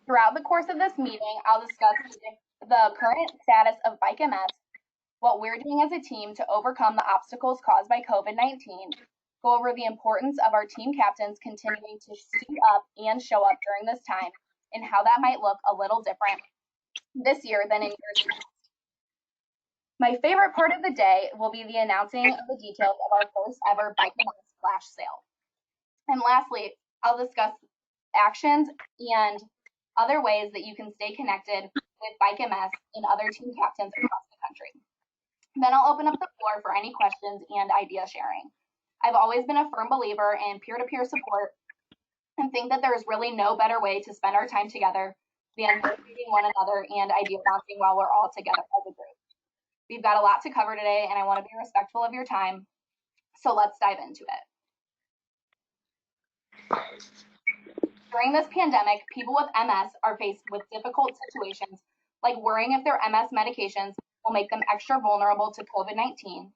Throughout the course of this meeting, I'll discuss the current status of Bike MS, what we're doing as a team to overcome the obstacles caused by COVID-19, go over the importance of our team captains continuing to suit up and show up during this time, and how that might look a little different this year than in years past. My favorite part of the day will be the announcing of the details of our first ever Bike MS flash sale. And lastly, I'll discuss actions and other ways that you can stay connected with Bike MS and other team captains across the country. Then I'll open up the floor for any questions and idea sharing. I've always been a firm believer in peer-to-peer support and think that there is really no better way to spend our time together than motivating one another and idea bouncing while we're all together as a group. We've got a lot to cover today, and I want to be respectful of your time, so let's dive into it. During this pandemic, people with MS are faced with difficult situations, like worrying if their MS medications will make them extra vulnerable to COVID-19,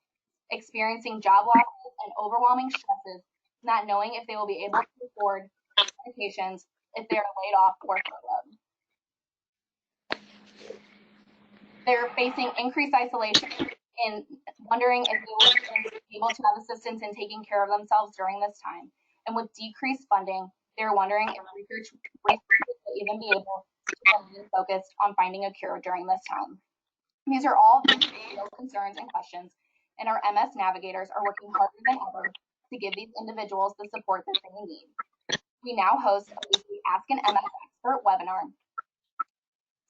experiencing job losses and overwhelming stresses, not knowing if they will be able to afford medications if they are laid off or furloughed. They're facing increased isolation and wondering if they will be able to have assistance in taking care of themselves during this time. And with decreased funding, they're wondering if research will even be able to be focused on finding a cure during this time. These are all real concerns and questions, and our MS navigators are working harder than ever to give these individuals the support that they need. We now host a weekly Ask an MS Expert webinar,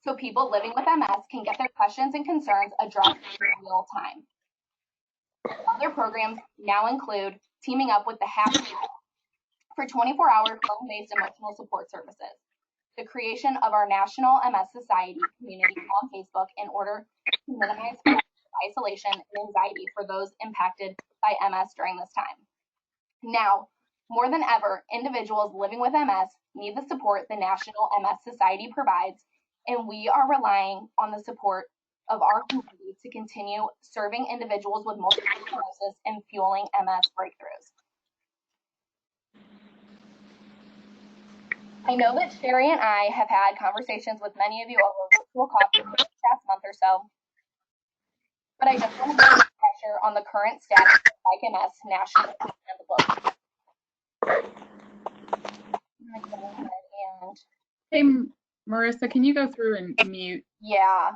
so people living with MS can get their questions and concerns addressed in real time. Other programs now include teaming up with the Happy for 24-hour phone-based emotional support services, the creation of our National MS Society community on Facebook in order to minimize isolation and anxiety for those impacted by MS during this time. Now, more than ever, individuals living with MS need the support the National MS Society provides, and we are relying on the support of our community to continue serving individuals with multiple sclerosis and fueling MS breakthroughs. I know that Sherry and I have had conversations with many of you over virtual coffee for the past month or so, but I just want to bring pressure on the current status of Bike MS nationally and the globe. Hey, Marissa, can you go through and mute? Yeah.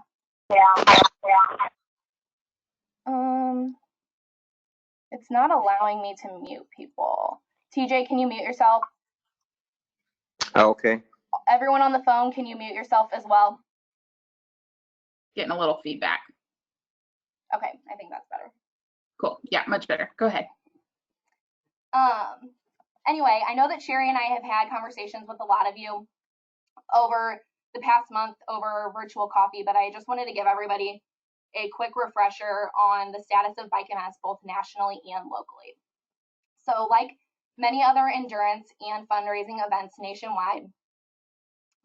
It's not allowing me to mute people. TJ, can you mute yourself? Okay. Everyone on the phone, can you mute yourself as well? Getting a little feedback. Okay, I think that's better. Cool. Yeah, much better. Go ahead. Anyway, I know that Sherry and I have had conversations with a lot of you over the past month over virtual coffee, but I just wanted to give everybody a quick refresher on the status of Bike MS both nationally and locally. So like many other endurance and fundraising events nationwide,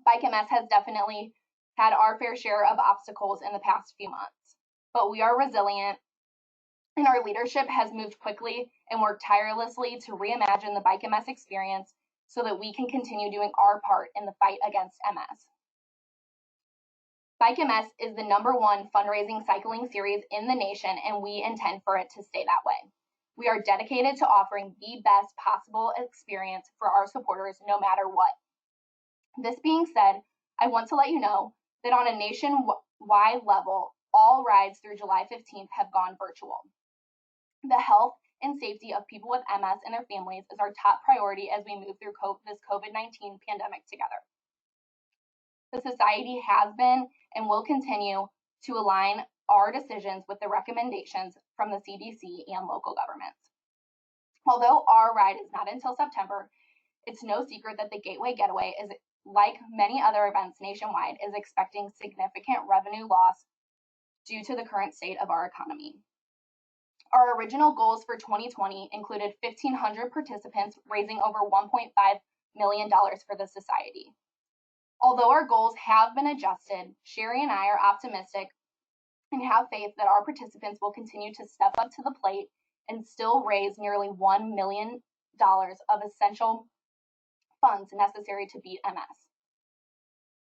Bike MS has definitely had our fair share of obstacles in the past few months, but we are resilient, and our leadership has moved quickly and worked tirelessly to reimagine the Bike MS experience so that we can continue doing our part in the fight against MS. Bike MS is the #1 fundraising cycling series in the nation, and we intend for it to stay that way. We are dedicated to offering the best possible experience for our supporters, no matter what. This being said, I want to let you know that on a nationwide level, all rides through July 15th have gone virtual. The health and safety of people with MS and their families is our top priority as we move through this COVID-19 pandemic together. The Society has been and will continue to align our decisions with the recommendations from the CDC and local governments. Although our ride is not until September, it's no secret that the Gateway Getaway is, like many other events nationwide, is expecting significant revenue loss due to the current state of our economy. Our original goals for 2020 included 1,500 participants, raising over $1.5 million for the Society. Although our goals have been adjusted, Sherry and I are optimistic and have faith that our participants will continue to step up to the plate and still raise nearly $1 million of essential funds necessary to beat MS.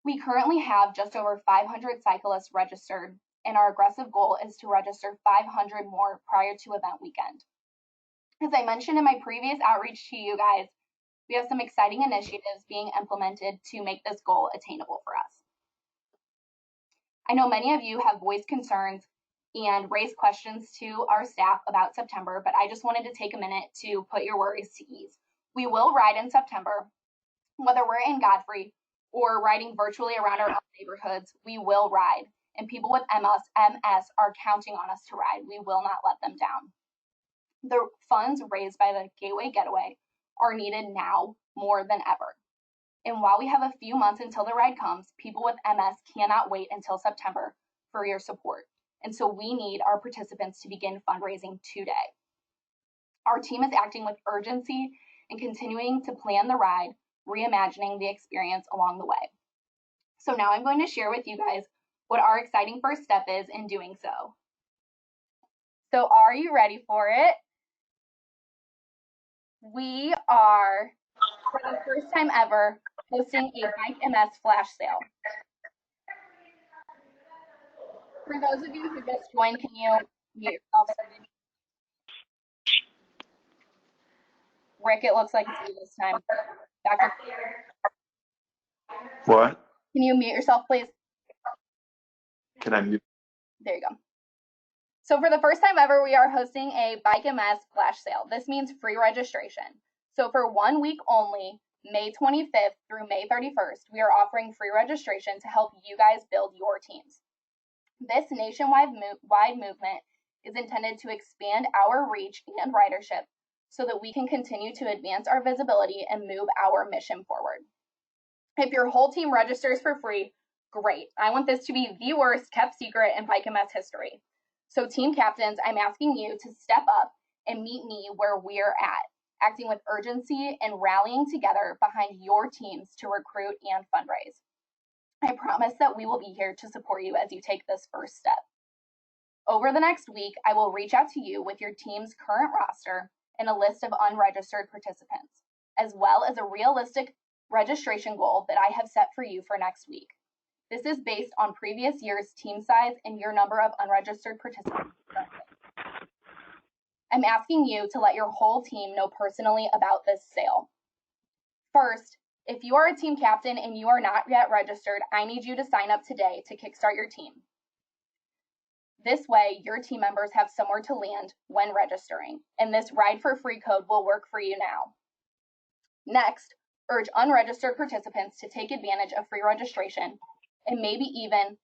We currently have just over 500 cyclists registered, and our aggressive goal is to register 500 more prior to event weekend. As I mentioned in my previous outreach to you guys, we have some exciting initiatives being implemented to make this goal attainable for us. I know many of you have voiced concerns and raised questions to our staff about September, but I just wanted to take a minute to put your worries to ease. We will ride in September, whether we're in Godfrey or riding virtually around our own neighborhoods, we will ride. And people with MS are counting on us to ride. We will not let them down. The funds raised by the Gateway Getaway are needed now more than ever. And while we have a few months until the ride comes, people with MS cannot wait until September for your support. And so we need our participants to begin fundraising today. Our team is acting with urgency and continuing to plan the ride, reimagining the experience along the way. So now I'm going to share with you guys what our exciting first step is in doing so. So are you ready for it? We are, for the first time ever, hosting a Bike MS flash sale. For those of you who just joined, can you mute yourself? Rick, it looks like it's you this time. Dr. What? Can you mute yourself, please? Can I mute? There you go. So for the first time ever, we are hosting a Bike MS flash sale. This means free registration. So for 1 week only, May 25th through May 31st, we are offering free registration to help you guys build your teams. This nationwide movement is intended to expand our reach and ridership so that we can continue to advance our visibility and move our mission forward. If your whole team registers for free, great. I want this to be the worst kept secret in Bike MS history. So team captains, I'm asking you to step up and meet me where we're at, acting with urgency and rallying together behind your teams to recruit and fundraise. I promise that we will be here to support you as you take this first step. Over the next week, I will reach out to you with your team's current roster and a list of unregistered participants, as well as a realistic registration goal that I have set for you for next week. This is based on previous year's team size and your number of unregistered participants. I'm asking you to let your whole team know personally about this sale. First, if you are a team captain and you are not yet registered, I need you to sign up today to kickstart your team. This way, your team members have somewhere to land when registering, and this Ride for Free code will work for you now. Next, urge unregistered participants to take advantage of free registration and maybe even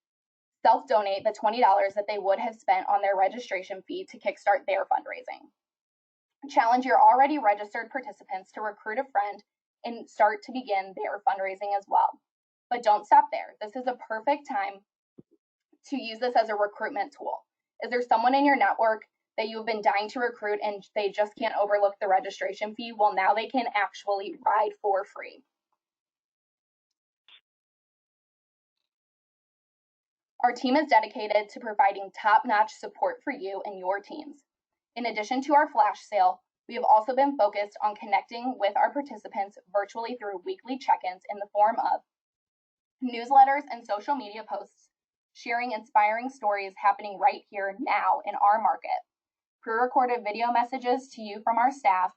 self-donate the $20 that they would have spent on their registration fee to kickstart their fundraising. Challenge your already registered participants to recruit a friend and start to begin their fundraising as well. But don't stop there. This is a perfect time to use this as a recruitment tool. Is there someone in your network that you've been dying to recruit and they just can't overlook the registration fee? Well, now they can actually ride for free. Our team is dedicated to providing top-notch support for you and your teams. In addition to our flash sale, we have also been focused on connecting with our participants virtually through weekly check-ins in the form of newsletters and social media posts, sharing inspiring stories happening right here now in our market, pre-recorded video messages to you from our staff,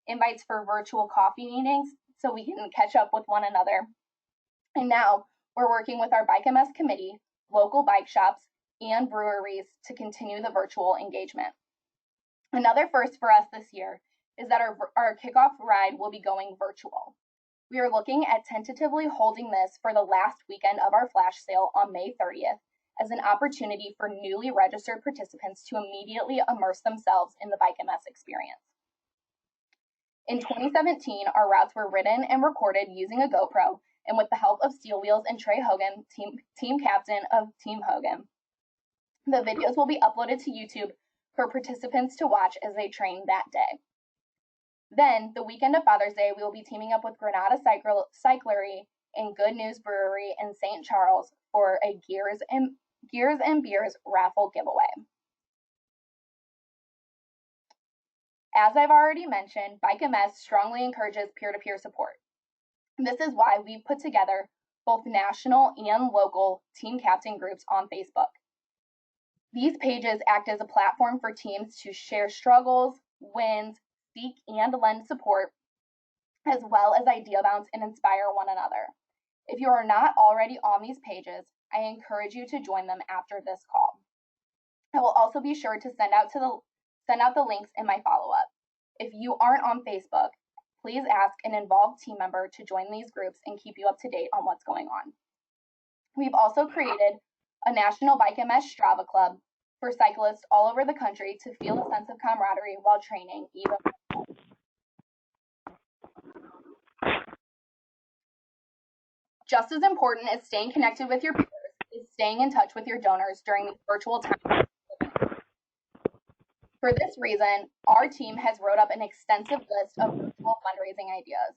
invites for virtual coffee meetings so we can catch up with one another. And now we're working with our Bike MS committee, local bike shops, and breweries to continue the virtual engagement. Another first for us this year is that our kickoff ride will be going virtual. We are looking at tentatively holding this for the last weekend of our flash sale on May 30th as an opportunity for newly registered participants to immediately immerse themselves in the Bike MS experience. In 2017, our routes were ridden and recorded using a GoPro and with the help of Steel Wheels and Trey Hogan, team captain of Team Hogan. The videos will be uploaded to YouTube for participants to watch as they train that day. Then, the weekend of Father's Day, we will be teaming up with Granada Cyclery and Good News Brewery in St. Charles for a Gears and Beers raffle giveaway. As I've already mentioned, Bike MS strongly encourages peer-to-peer support. This is why we've put together both national and local team captain groups on Facebook. These pages act as a platform for teams to share struggles, wins, seek and lend support, as well as idea bounce and inspire one another. If you are not already on these pages, I encourage you to join them after this call. I will also be sure to send out the links in my follow-up. If you aren't on Facebook, please ask an involved team member to join these groups and keep you up to date on what's going on. We've also created a National Bike MS Strava Club for cyclists all over the country to feel a sense of camaraderie while training even. Just as important as staying connected with your peers is staying in touch with your donors during these virtual times. For this reason, our team has wrote up an extensive list of virtual fundraising ideas.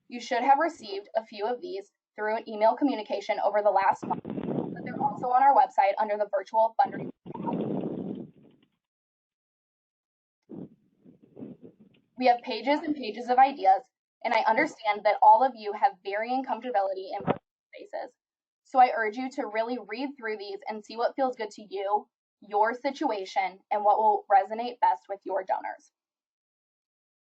You should have received a few of these through an email communication over the last month, but they're also on our website under the virtual fundraising tab. We have pages and pages of ideas, and I understand that all of you have varying comfortability in virtual spaces. So I urge you to really read through these and see what feels good to you, your situation, and what will resonate best with your donors.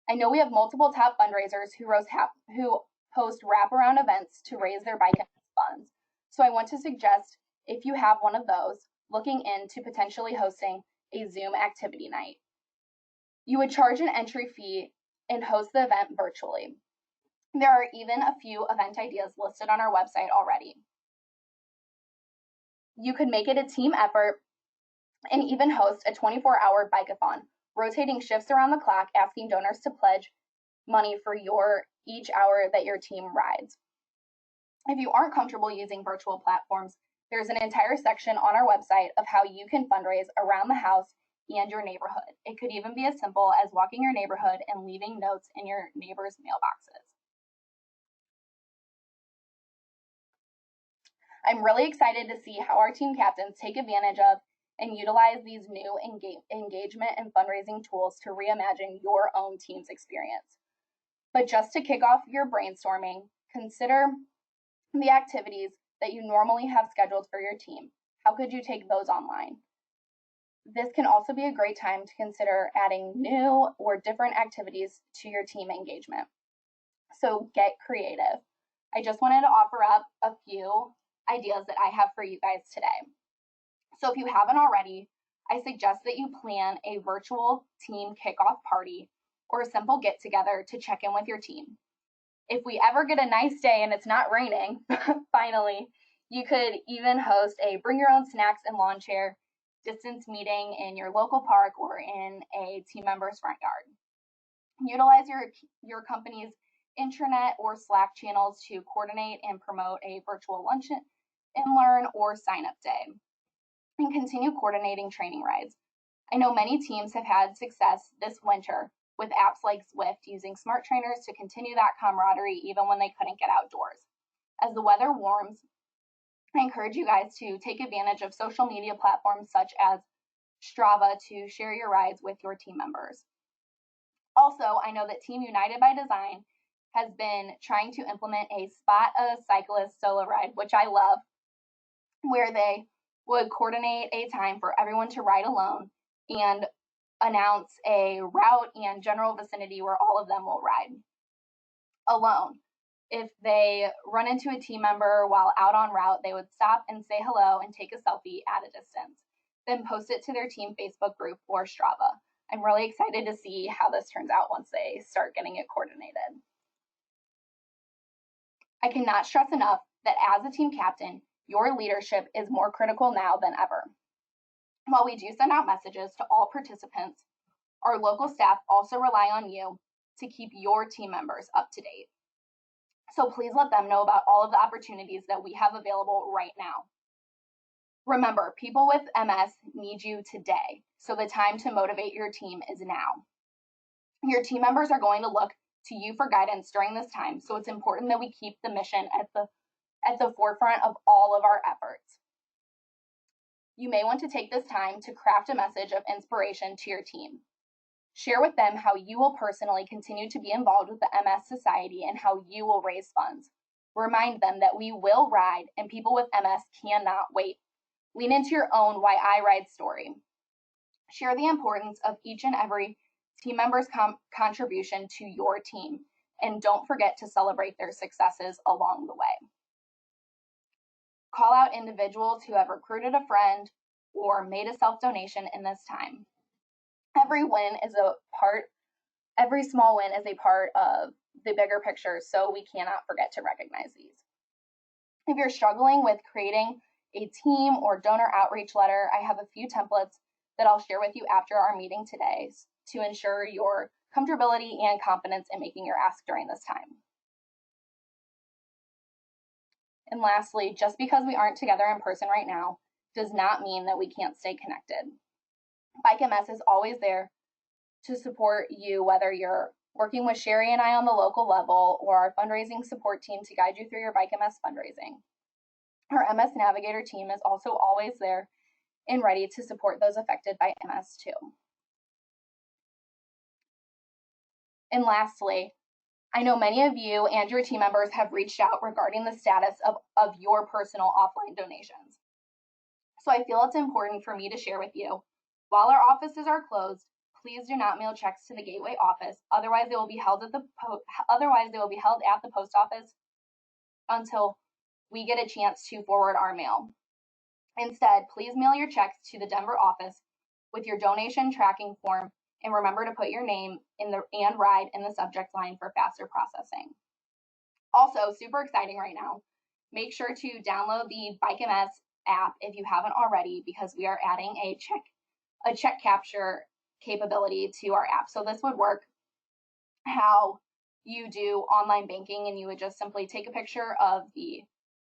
I know we have multiple top fundraisers who host wraparound events to raise their bike funds. So I want to suggest, if you have one of those, looking into potentially hosting a Zoom activity night. You would charge an entry fee and host the event virtually. There are even a few event ideas listed on our website already. You could make it a team effort and even host a 24-hour bike-a-thon, rotating shifts around the clock, asking donors to pledge money for each hour that your team rides. If you aren't comfortable using virtual platforms, there's an entire section on our website of how you can fundraise around the house and your neighborhood. It could even be as simple as walking your neighborhood and leaving notes in your neighbors' mailboxes. I'm really excited to see how our team captains take advantage of and utilize these new engagement and fundraising tools to reimagine your own team's experience. But just to kick off your brainstorming, consider the activities that you normally have scheduled for your team. How could you take those online? This can also be a great time to consider adding new or different activities to your team engagement. So get creative. I just wanted to offer up a few ideas that I have for you guys today. So if you haven't already, I suggest that you plan a virtual team kickoff party or a simple get together to check in with your team. If we ever get a nice day and it's not raining, finally, you could even host a bring your own snacks and lawn chair distance meeting in your local park or in a team member's front yard. Utilize your company's intranet or Slack channels to coordinate and promote a virtual lunch and learn or sign up day. And continue coordinating training rides. I know many teams have had success this winter with apps like Zwift using smart trainers to continue that camaraderie even when they couldn't get outdoors. As the weather warms, I encourage you guys to take advantage of social media platforms such as Strava to share your rides with your team members. Also, I know that Team United by Design has been trying to implement a Spot a Cyclist solo ride, which I love, where they would coordinate a time for everyone to ride alone and announce a route and general vicinity where all of them will ride alone. If they run into a team member while out on route, they would stop and say hello and take a selfie at a distance, then post it to their team Facebook group or Strava. I'm really excited to see how this turns out once they start getting it coordinated. I cannot stress enough that as a team captain, your leadership is more critical now than ever. While we do send out messages to all participants, our local staff also rely on you to keep your team members up to date. So please let them know about all of the opportunities that we have available right now. Remember, people with MS need you today, so the time to motivate your team is now. Your team members are going to look to you for guidance during this time, so it's important that we keep the mission at the forefront of all of our efforts. You may want to take this time to craft a message of inspiration to your team. Share with them how you will personally continue to be involved with the MS Society and how you will raise funds. Remind them that we will ride and people with MS cannot wait. Lean into your own Why I Ride story. Share the importance of each and every team member's contribution to your team, and don't forget to celebrate their successes along the way. Call out individuals who have recruited a friend or made a self-donation in this time. Every small win is a part of the bigger picture, so we cannot forget to recognize these. If you're struggling with creating a team or donor outreach letter, I have a few templates that I'll share with you after our meeting today to ensure your comfortability and confidence in making your ask during this time. And lastly, just because we aren't together in person right now does not mean that we can't stay connected. Bike MS is always there to support you, whether you're working with Sherry and I on the local level or our fundraising support team to guide you through your Bike MS fundraising. Our MS Navigator team is also always there and ready to support those affected by MS too. And lastly, I know many of you and your team members have reached out regarding the status of your personal offline donations. So I feel it's important for me to share with you, while our offices are closed, please do not mail checks to the Gateway office. Otherwise, they will be held at the post office until we get a chance to forward our mail. Instead, please mail your checks to the Denver office with your donation tracking form, and remember to put your name and ride in the subject line for faster processing. Also, super exciting right now, make sure to download the Bike MS app if you haven't already, because we are adding a check capture capability to our app. So this would work how you do online banking, and you would just simply take a picture of the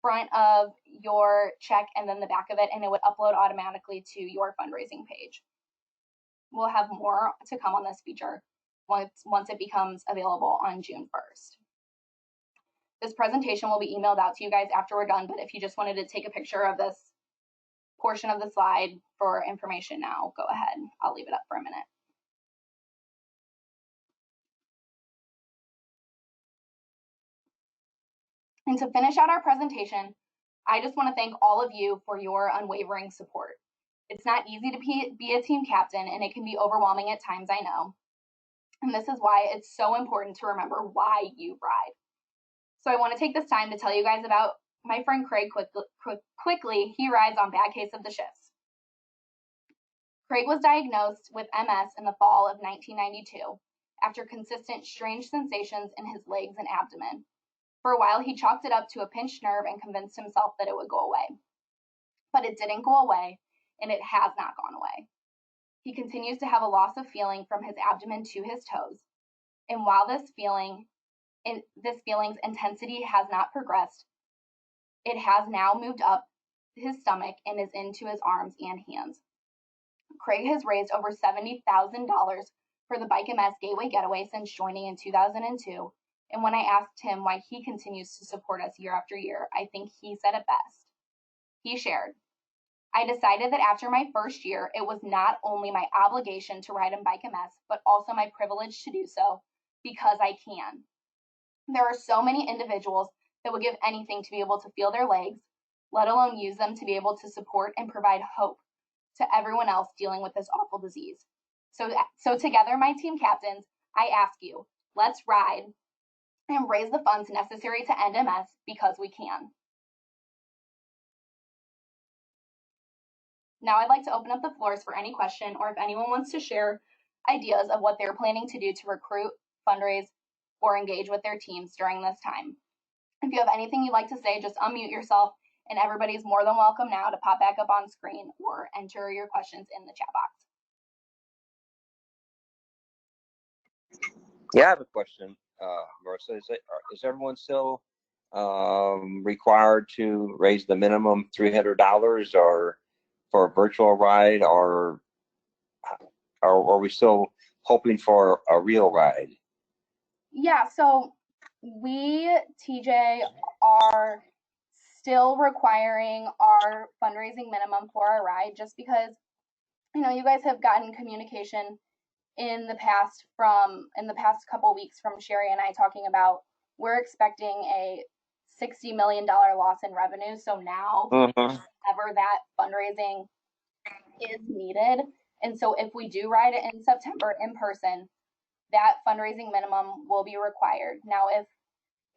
front of your check and then the back of it, and it would upload automatically to your fundraising page. We'll have more to come on this feature once it becomes available on June 1st. This presentation will be emailed out to you guys after we're done, but if you just wanted to take a picture of this portion of the slide for information now, go ahead. I'll leave it up for a minute. And to finish out our presentation, I just want to thank all of you for your unwavering support. It's not easy to be a team captain, and it can be overwhelming at times, I know. And this is why it's so important to remember why you ride. So I want to take this time to tell you guys about my friend Craig quickly. He rides on bad case of the shifts. Craig was diagnosed with MS in the fall of 1992 after consistent strange sensations in his legs and abdomen. For a while, he chalked it up to a pinched nerve and convinced himself that it would go away. But it didn't go away, and it has not gone away. He continues to have a loss of feeling from his abdomen to his toes. And while this feeling's intensity has not progressed, it has now moved up his stomach and is into his arms and hands. Craig has raised over $70,000 for the Bike MS Gateway Getaway since joining in 2002. And when I asked him why he continues to support us year after year, I think he said it best. He shared, "I decided that after my first year, it was not only my obligation to ride in Bike MS, but also my privilege to do so because I can. There are so many individuals that would give anything to be able to feel their legs, let alone use them to be able to support and provide hope to everyone else dealing with this awful disease. So together, my team captains, I ask you, let's ride and raise the funds necessary to end MS because we can." Now I'd like to open up the floors for any question, or if anyone wants to share ideas of what they're planning to do to recruit, fundraise, or engage with their teams during this time. If you have anything you'd like to say, just unmute yourself, and everybody's more than welcome now to pop back up on screen or enter your questions in the chat box. Yeah, I have a question, Marissa. Is everyone still required to raise the minimum $300 or for a virtual ride, or are we still hoping for a real ride? Yeah, so we, TJ, are still requiring our fundraising minimum for our ride, just because, you know, you guys have gotten communication in the past couple weeks from Sherry and I talking about we're expecting a $60 million loss in revenue. So now, ever that fundraising is needed. And so if we do ride it in September in person, that fundraising minimum will be required. Now,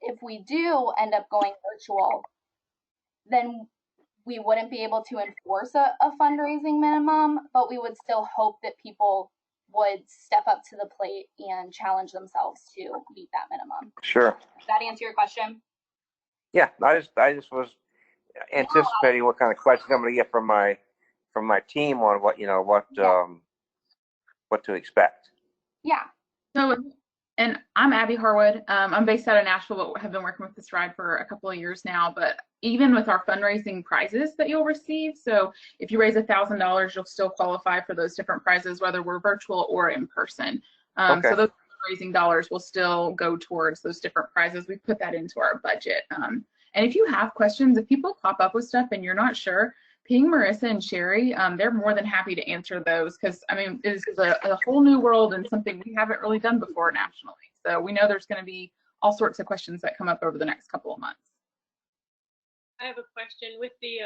if we do end up going virtual, then we wouldn't be able to enforce a fundraising minimum, but we would still hope that people would step up to the plate and challenge themselves to meet that minimum. Sure. Does that answer your question? Yeah, I just was anticipating what kind of questions I'm going to get from my team on what what to expect. Yeah. So, and I'm Abby Harwood. I'm based out of Nashville, but have been working with this ride for a couple of years now. But even with our fundraising prizes that you'll receive, so if you raise $1,000, you'll still qualify for those different prizes, whether we're virtual or in person. Okay. So those fundraising dollars will still go towards those different prizes. We put that into our budget. And if you have questions, if people pop up with stuff and you're not sure, ping Marissa and Sherry. They're more than happy to answer those because, I mean, this is a whole new world and something we haven't really done before nationally. So we know there's going to be all sorts of questions that come up over the next couple of months. I have a question. With the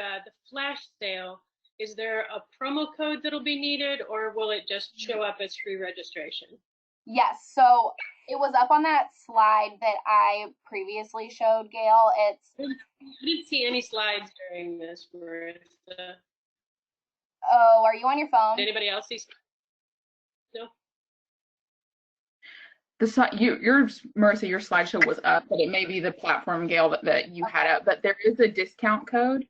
flash sale, is there a promo code that'll be needed, or will it just show up as free registration? Yes, so it was up on that slide that I previously showed, Gail. I didn't see any slides during this, Marissa. Oh, are you on your phone? Did anybody else see? No. Marissa, your slideshow was up, but it may be the platform, Gail, that you had up. But there is a discount code,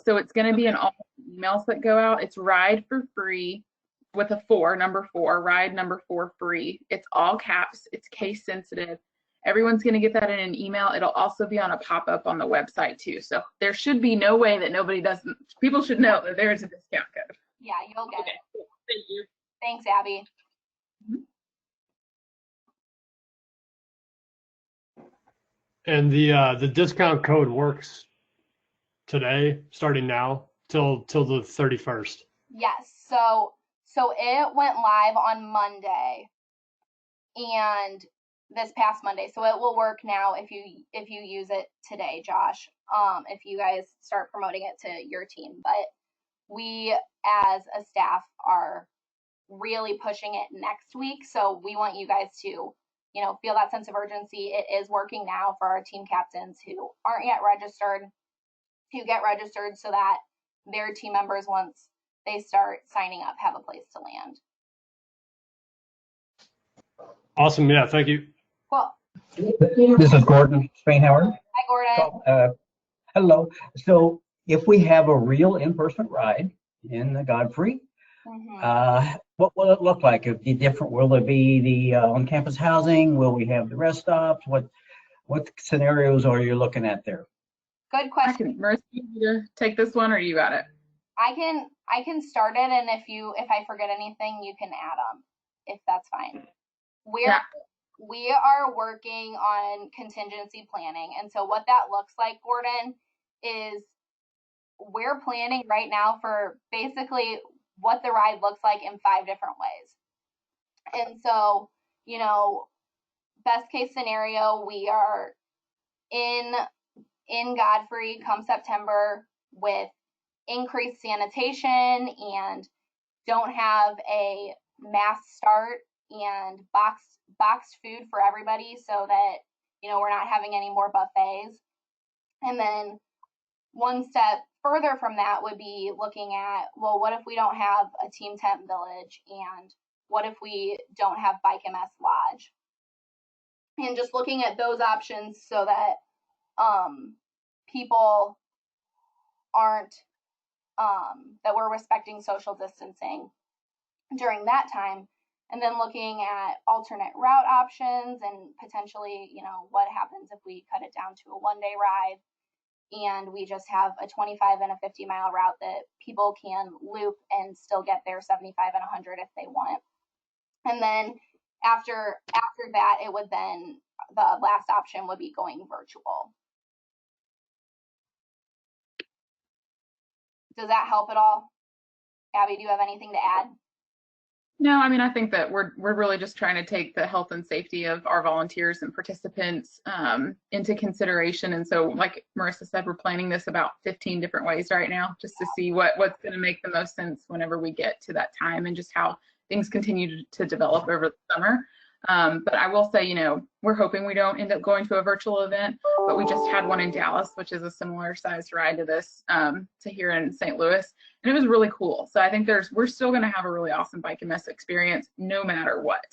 so it's going to be in all emails that go out. It's ride for free with a 4, number 4, ride number 4 free. It's all caps. It's case sensitive. Everyone's going to get that in an email. It'll also be on a pop-up on the website too. So there should be no way that people should know that there is a discount code. Yeah, you'll get it. Cool. Thank you. Thanks, Abby. And the discount code works today, starting now, till the 31st. Yes, so it went live on Monday, and this past Monday. So it will work now if you use it today, Josh. If you guys start promoting it to your team, but we as a staff are really pushing it next week. So we want you guys to, feel that sense of urgency. It is working now for our team captains who aren't yet registered to get registered so that their team members, once they start signing up, have a place to land. Awesome. Yeah. Thank you. Cool. This is Gordon Spainhauer. Hi, Gordon. Hello. So if we have a real in-person ride in the Godfrey, what will it look like? It'll be different. Will it be the on-campus housing? Will we have the rest stops? What scenarios are you looking at there? Good question. Marissa, you take this one, or you got it? I can start it, and if I forget anything, you can add them, if that's fine. We are working on contingency planning, and so what that looks like, Gordon, is we're planning right now for basically what the ride looks like in 5 different ways. And so, best case scenario, we are in Godfrey come September with increased sanitation and don't have a mass start and boxed food for everybody so that, we're not having any more buffets. And then one step further from that would be looking at, well, what if we don't have a team tent village, and what if we don't have Bike MS Lodge? And just looking at those options so that people aren't, that we're respecting social distancing during that time, and then looking at alternate route options and potentially, what happens if we cut it down to a 1-day ride and we just have a 25 and a 50-mile route that people can loop and still get there 75 and 100 if they want. And then after that, it would then, the last option would be going virtual. Does that help at all? Abby, do you have anything to add? No, I mean, I think that we're really just trying to take the health and safety of our volunteers and participants into consideration. And so, like Marissa said, we're planning this about 15 different ways right now, just to see what's going to make the most sense whenever we get to that time, and just how things continue to develop over the summer. But I will say, we're hoping we don't end up going to a virtual event, but we just had one in Dallas, which is a similar sized ride to this, to here in St. Louis. And it was really cool. So I think we're still going to have a really awesome Bike and Mess experience no matter what.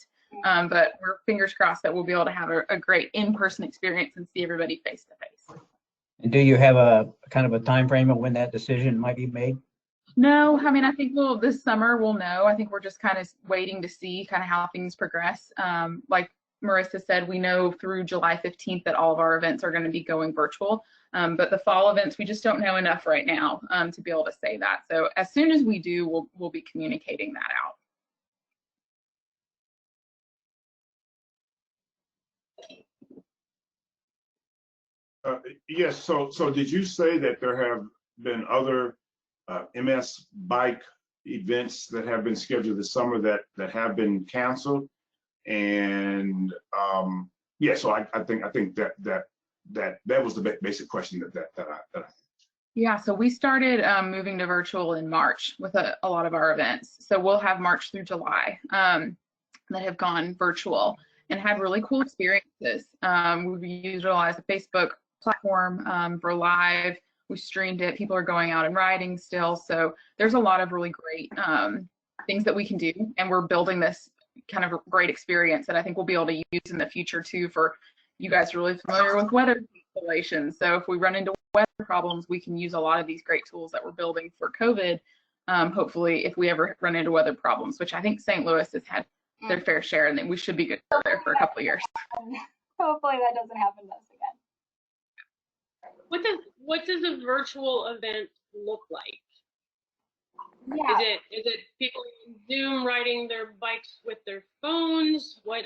But we're fingers crossed that we'll be able to have a great in-person experience and see everybody face to face. And do you have a kind of a time frame of when that decision might be made? No, I mean, I think this summer we'll know. I think we're just kind of waiting to see kind of how things progress. Like Marissa said, we know through July 15th that all of our events are going to be going virtual. But the fall events, we just don't know enough right now to be able to say that. So as soon as we do, we'll be communicating that out. Yes. So did you say that there have been other MS bike events that have been scheduled this summer that have been canceled? And yeah, so I think that was the basic question that I Yeah, so we started moving to virtual in March with a lot of our events. So we'll have March through July that have gone virtual and had really cool experiences. We've utilized a Facebook platform for live. We streamed it. People are going out and riding still. So there's a lot of really great things that we can do. And we're building this kind of great experience that I think we'll be able to use in the future too. For you guys are really familiar with weather installations. So if we run into weather problems, we can use a lot of these great tools that we're building for COVID. Hopefully, if we ever run into weather problems, which I think St. Louis has had their fair share, and then we should be good there for a couple of years. Hopefully that doesn't happen to us again. What does a virtual event look like? Yeah. Is it people on Zoom riding their bikes with their phones? Or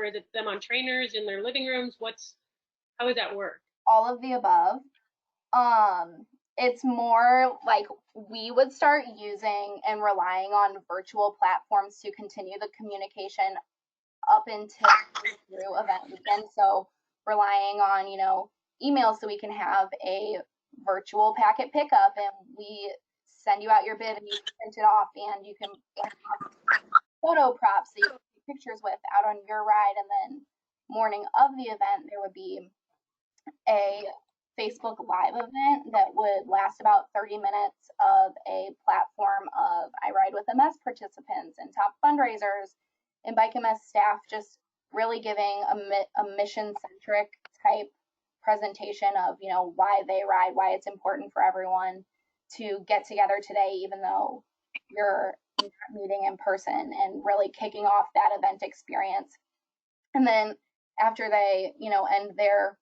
is it them on trainers in their living rooms? How does that work? All of the above. It's more like we would start using and relying on virtual platforms to continue the communication up until through event weekend. So relying on, email so we can have a virtual packet pickup, and we send you out your bid and you print it off, and you can have photo props that you can take pictures with out on your ride. And then morning of the event, there would be a Facebook Live event that would last about 30 minutes of a platform of I Ride with MS participants and top fundraisers and Bike MS staff, just really giving a mission-centric type presentation of, why they ride, why it's important for everyone to get together today, even though you're not meeting in person, and really kicking off that event experience. And then after they, end their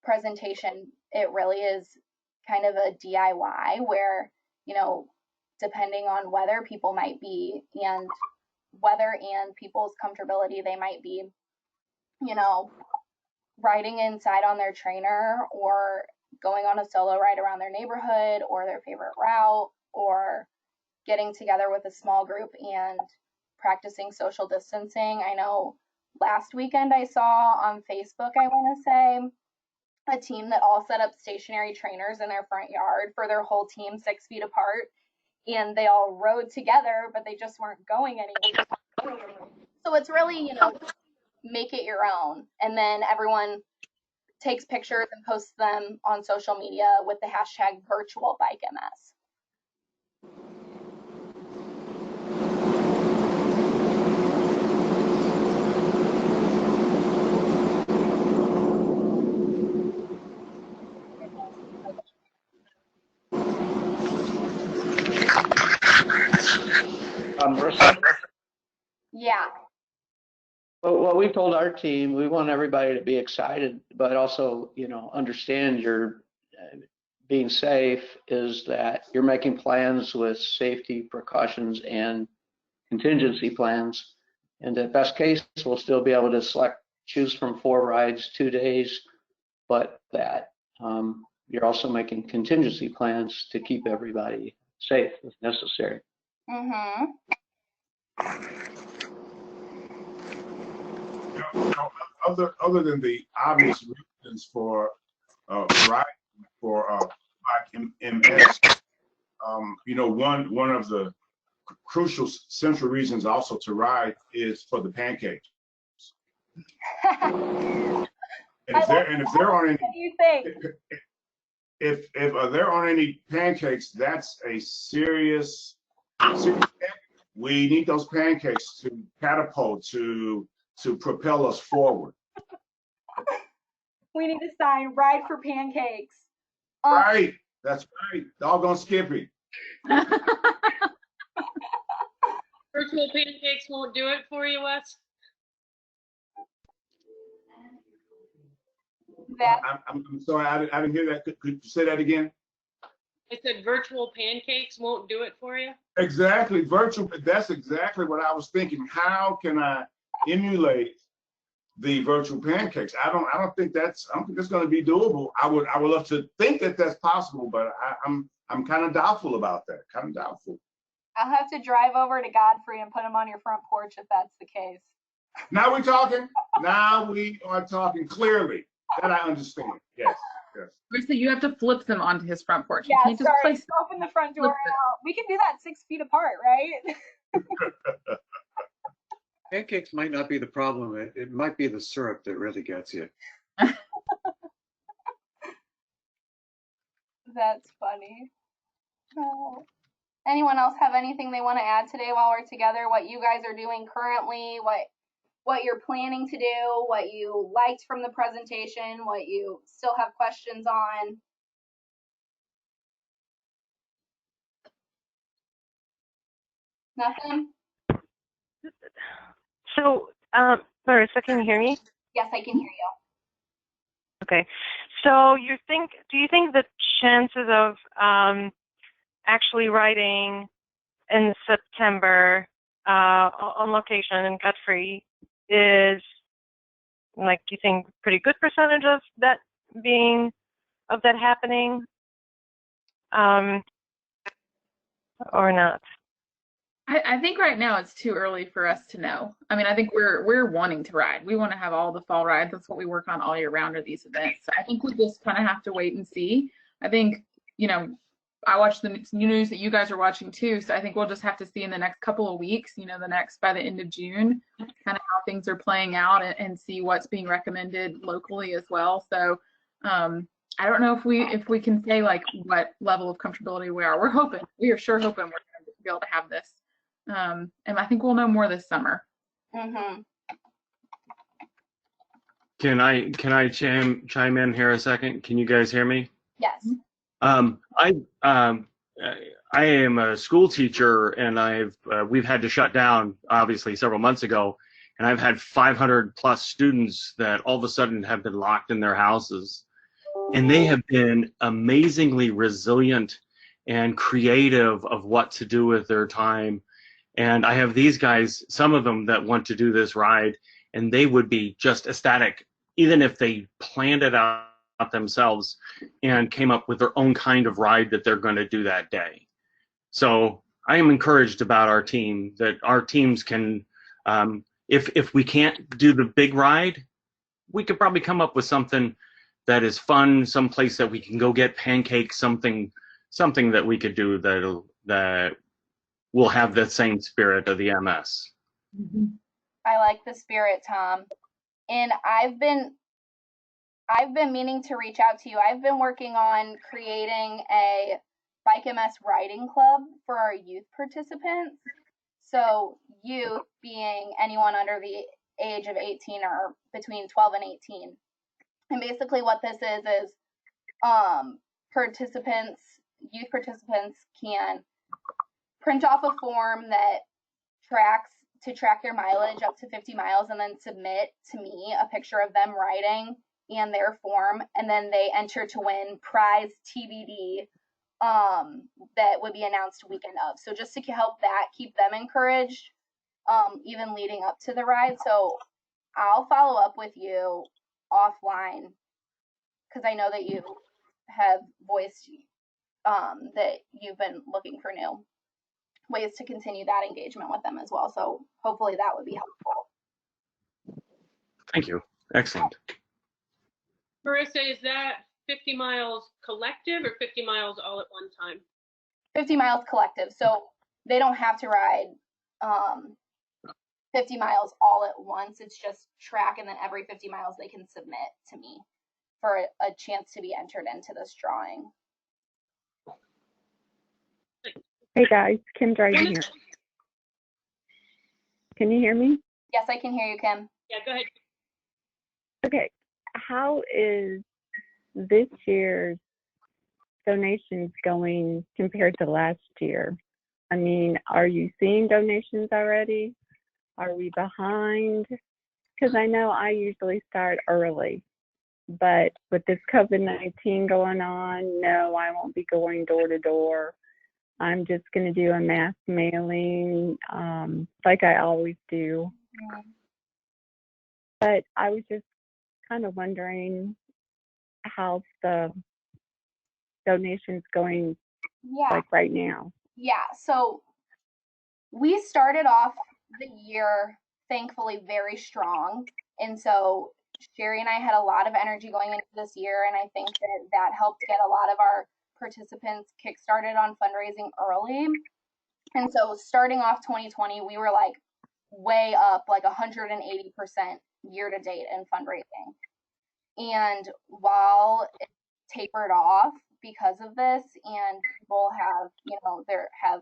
presentation, it really is kind of a DIY where, depending on whether people might be and weather and people's comfortability, they might be, riding inside on their trainer, or going on a solo ride around their neighborhood or their favorite route, or getting together with a small group and practicing social distancing. I know last weekend I saw on Facebook, I want to say, a team that all set up stationary trainers in their front yard for their whole team 6 feet apart, and they all rode together, but they just weren't going anywhere. So it's really, make it your own. And then everyone takes pictures and posts them on social media with the hashtag virtual bike MS. Marissa? Yeah. Well, we told our team we want everybody to be excited, but also, understand you're being safe, is that you're making plans with safety precautions and contingency plans. And the best case, we'll still be able to choose from 4 rides, 2 days, but that you're also making contingency plans to keep everybody safe if necessary. Mm-hmm. Other than the obvious reasons for riding for like MS, one of the crucial central reasons also to ride is for the pancakes. And if there aren't any, what do you think? if there aren't any pancakes, that's a serious. We need those pancakes to catapult, to propel us forward. We need to sign Ride for Pancakes. Right, that's right. Doggone Skippy. Virtual pancakes won't do it for you, Wes? I'm sorry, I didn't hear that. Could you say that again? I said virtual pancakes won't do it for you? Exactly, virtual. That's exactly what I was thinking. How can I emulate the virtual pancakes? I don't think that's going to be doable. I would love to think that that's possible, but I'm kind of doubtful about that. Kind of doubtful. I'll have to drive over to Godfrey and put them on your front porch if that's the case. Now we're talking. Now we are talking clearly. That I understand. Yes. So you have to flip them onto his front porch. Yeah, You can't just place open the front door out. We can do that 6 feet apart, right? Pancakes might not be the problem. It might be the syrup that really gets you. That's funny. Anyone else have anything they want to add today while we're together? What you guys are doing currently? What you're planning to do? What you liked from the presentation? What you still have questions on? Nothing? So, Marissa, can you hear me? Yes, I can hear you. Okay. So do you think the chances of actually writing in September on location in Godfrey is, like, do you think pretty good percentage of that happening, or not? I think right now it's too early for us to know. I mean, I think we're wanting to ride. We want to have all the fall rides. That's what we work on all year round are these events. So I think we just kind of have to wait and see. I think, I watch the news that you guys are watching too. So I think we'll just have to see in the next couple of weeks, by the end of June, kind of how things are playing out and see what's being recommended locally as well. So I don't know if we can say like what level of comfortability we are. We are sure hoping we're going to be able to have this. And I think we'll know more this summer. Mm-hmm. Can I chime in here a second? Can you guys hear me? Yes. I am a school teacher, and we've had to shut down obviously several months ago, and I've had 500 plus students that all of a sudden have been locked in their houses, and they have been amazingly resilient and creative of what to do with their time. And I have these guys, some of them that want to do this ride, and they would be just ecstatic, even if they planned it out themselves and came up with their own kind of ride that they're going to do that day. So I am encouraged about our team, that our teams can, if we can't do the big ride, we could probably come up with something that is fun, someplace that we can go get pancakes, something that we could do that will have the same spirit of the MS. Mm-hmm. I like the spirit, Tom. And I've been meaning to reach out to you. I've been working on creating a Bike MS riding club for our youth participants. So youth being anyone under the age of 18 or between 12 and 18. And basically what this is youth participants can print off a form that track your mileage up to 50 miles and then submit to me a picture of them riding and their form, and then they enter to win prize TBD that would be announced weekend of. So just to help that keep them encouraged, even leading up to the ride. So I'll follow up with you offline because I know that you have voiced that you've been looking for new ways to continue that engagement with them as well. So hopefully that would be helpful. Thank you. Excellent. Marissa, is that 50 miles collective or 50 miles all at one time? 50 miles collective. So they don't have to ride 50 miles all at once. It's just track, and then every 50 miles they can submit to me for a chance to be entered into this drawing. Hey guys, Kim Dryden here. Can you hear me? Yes, I can hear you, Kim. Yeah, go ahead. Okay, how is this year's donations going compared to last year? I mean, are you seeing donations already? Are we behind? Because I know I usually start early, but with this COVID-19 going on, no, I won't be going door to door. I'm just going to do a mass mailing like I always do. But I was just kind of wondering how's the donations going like right now. Yeah, so we started off the year thankfully very strong, and so Sherry and I had a lot of energy going into this year, and I think that helped get a lot of our participants kickstarted on fundraising early. And so starting off 2020, we were like way up, like 180% year to date in fundraising. And while it tapered off because of this, and people have, have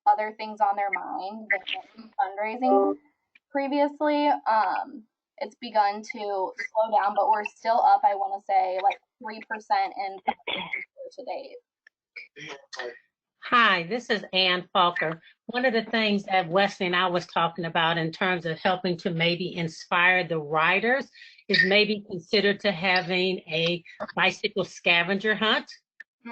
other things on their mind than fundraising previously, it's begun to slow down, but we're still up, I want to say, like 3% in to date. Hi, this is Ann Falker. One of the things that Wesley and I was talking about in terms of helping to maybe inspire the riders is maybe consider to having a bicycle scavenger hunt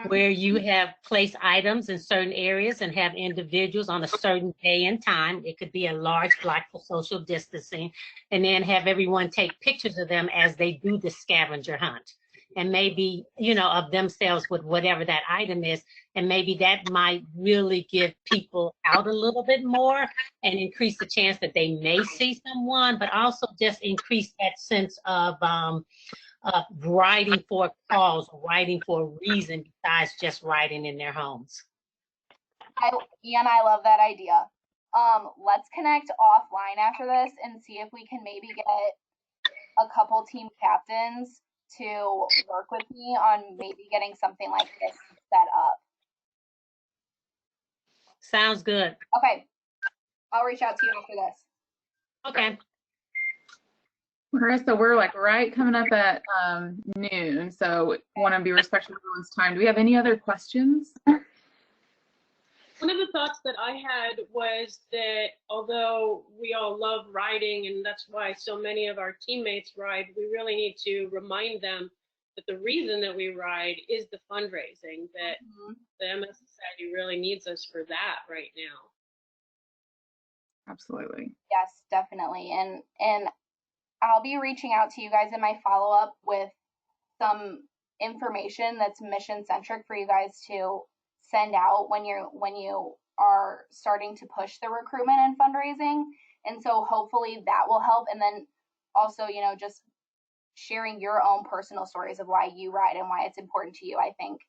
where you have place items in certain areas and have individuals on a certain day and time. It could be a large block for social distancing, and then have everyone take pictures of them as they do the scavenger hunt. And maybe, of themselves with whatever that item is. And maybe that might really give people out a little bit more and increase the chance that they may see someone, but also just increase that sense of riding for a cause, riding for a reason besides just riding in their homes. Ian, I love that idea. Let's connect offline after this and see if we can maybe get a couple team captains to work with me on maybe getting something like this set up. Sounds good. Okay. I'll reach out to you after this. Okay. Marissa, we're like right coming up at noon, so want to be respectful of everyone's time. Do we have any other questions? One of the thoughts that I had was that although we all love riding, and that's why so many of our teammates ride, we really need to remind them that the reason that we ride is the fundraising, that the MS Society really needs us for that right now. Absolutely. Yes, definitely. And I'll be reaching out to you guys in my follow-up with some information that's mission centric for you guys to send out when you are starting to push the recruitment and fundraising. And so hopefully that will help. And then also, just sharing your own personal stories of why you ride and why it's important to you, I think,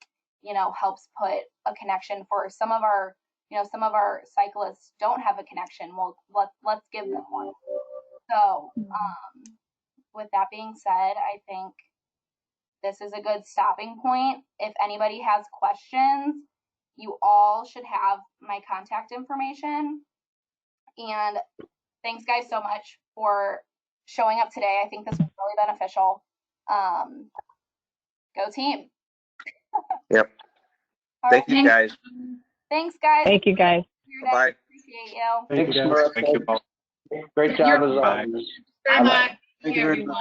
helps put a connection for some of our, some of our cyclists don't have a connection. Well, let's give them one. So with that being said, I think this is a good stopping point. If anybody has questions, you all should have my contact information. And thanks guys so much for showing up today. I think this was really beneficial. Go team. Yep. Thank you guys. Thanks guys. Thank you guys. Bye. Appreciate you. Thanks, guys. Marissa. Thank you both. Great job as Bye. always. Very much. Thank you very much.